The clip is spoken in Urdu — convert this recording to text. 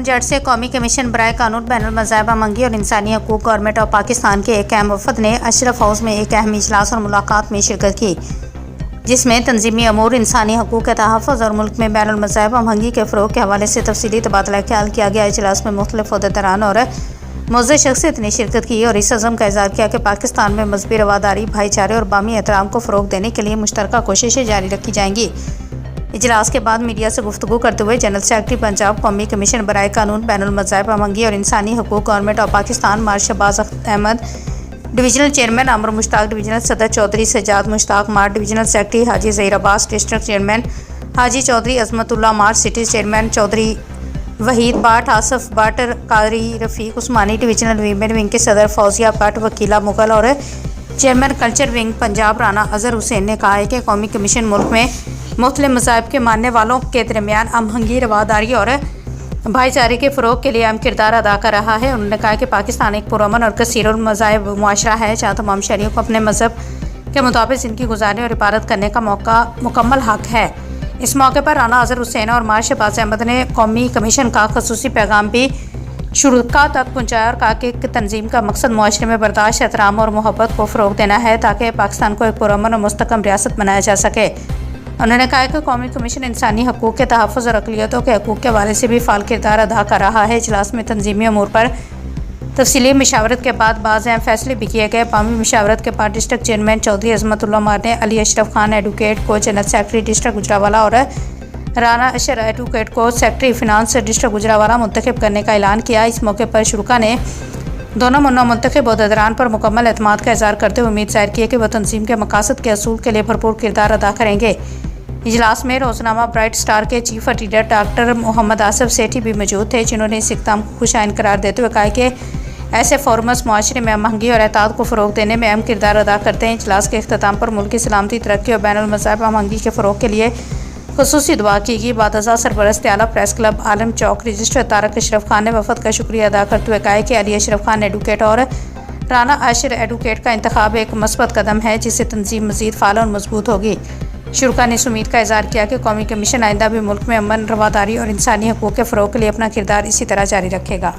جٹ سے قومی کمیشن برائے قانون بین المذاہب امنگی اور انسانی حقوق گورنمنٹ آف پاکستان کے ایک اہم وفد نے اشرف ہاؤس میں ایک اہم اجلاس اور ملاقات میں شرکت کی، جس میں تنظیمی امور، انسانی حقوق کے تحفظ اور ملک میں بین المذاہب امنگی کے فروغ کے حوالے سے تفصیلی تبادلہ خیال کیا گیا۔ اجلاس میں مختلف عہدیداران اور معزز شخصیت نے شرکت کی اور اس عزم کا اظہار کیا کہ پاکستان میں مذہبی رواداری، بھائی چارے اور باہمی احترام کو فروغ دینے کے لیے مشترکہ کوششیں جاری رکھی جائیں گی۔ اجلاس کے بعد میڈیا سے گفتگو کرتے ہوئے جنرل سیکرٹری پنجاب قومی کمیشن برائے قانون بین المذاہب امنگی اور انسانی حقوق گورنمنٹ آف پاکستان مار شہباز احمد، ڈویژنل چیئرمین عمر مشتاق، ڈویژنل صدر چودھری سجاد مشتاق مار، ڈویژنل سیکرٹری حاجی ظہیر عباس، ڈسٹرکٹ چیئرمین حاجی چودھری عظمت اللہ مار، city chairman Chaudhry Waheed Butt, Asif Butt, Qari Rafiq Usmani, divisional women wing کے صدر فوزیہ بٹ، وکیلہ مغل اور chairman culture wing Punjab Rana Azhar Hussain نے کہا ہے کہ قومی کمیشن ملک میں مختلف مذاہب کے ماننے والوں کے درمیان امہنگی، رواداری اور بھائی چارے کے فروغ کے لیے اہم کردار ادا کر رہا ہے۔ انہوں نے کہا کہ پاکستان ایک پرامن اور کثیر المذاہب معاشرہ ہے جہاں تمام شہریوں کو اپنے مذہب کے مطابق زندگی گزارنے اور عبادت کرنے کا مکمل حق ہے۔ اس موقع پر رانا اظہر حسین اور مار شہباز احمد نے قومی کمیشن کا خصوصی پیغام بھی شرکاء تک پہنچایا اور کہا کہ تنظیم کا مقصد معاشرے میں برداشت، احترام اور محبت کو فروغ دینا ہے تاکہ پاکستان کو ایک پرامن اور مستحکم ریاست بنایا جا سکے۔ انہوں نے کہا کہ قومی کمیشن انسانی حقوق کے تحفظ اور اقلیتوں کے حقوق کے حوالے سے بھی فعال کردار ادا کر رہا ہے۔ اجلاس میں تنظیمی امور پر تفصیلی مشاورت کے بعد بعض اہم فیصلے بھی کیے گئے۔ باہمی مشاورت کے بعد district chairman Chaudhry Azmatullah مار نے علی اشرف خان ایڈوکیٹ کو جنرل سیکرٹری ڈسٹرکٹ گجرانوالہ اور رانا اشر ایڈوکیٹ کو سیکرٹری فنانس ڈسٹرکٹ گجرانوالہ منتخب کرنے کا اعلان کیا۔ اس موقع پر شرکاء نے دونوں منتخب عہدیداران پر مکمل اعتماد کا اظہار کرتے ہوئے امید ظاہر کی کہ وہ تنظیم کے مقاصد کے حصول کے لیے بھرپور کردار ادا کریں گے۔ اجلاس میں روزنامہ برائٹ اسٹار کے چیف ایڈیٹر ڈاکٹر محمد آصف سیٹھی بھی موجود تھے، جنہوں نے اس اقدام کو خوش آئند قرار دیتے ہوئے کہا کہ ایسے فورمز معاشرے میں امہنگی اور اتحاد کو فروغ دینے میں اہم کردار ادا کرتے ہیں۔ اجلاس کے اختتام پر ملک کی سلامتی، ترقی اور بین المذاہب امہنگی کے فروغ کے لیے خصوصی دعا کی گئی۔ بعد ازاں سرپرست اعلیٰ پریس کلب عالم چوک رجسٹر طارق اشرف خان نے وفد کا شکریہ ادا کرتے ہوئے کہا کہ علی اشرف خان ایڈوکیٹ اور رانا اشر ایڈوکیٹ کا انتخاب ایک مثبت قدم ہے جس سے تنظیم مزید فعال اور مضبوط ہوگی۔ شرکاء نے اس امید کا اظہار کیا کہ قومی کمیشن آئندہ بھی ملک میں امن، رواداری اور انسانی حقوق کے فروغ کے لیے اپنا کردار اسی طرح جاری رکھے گا۔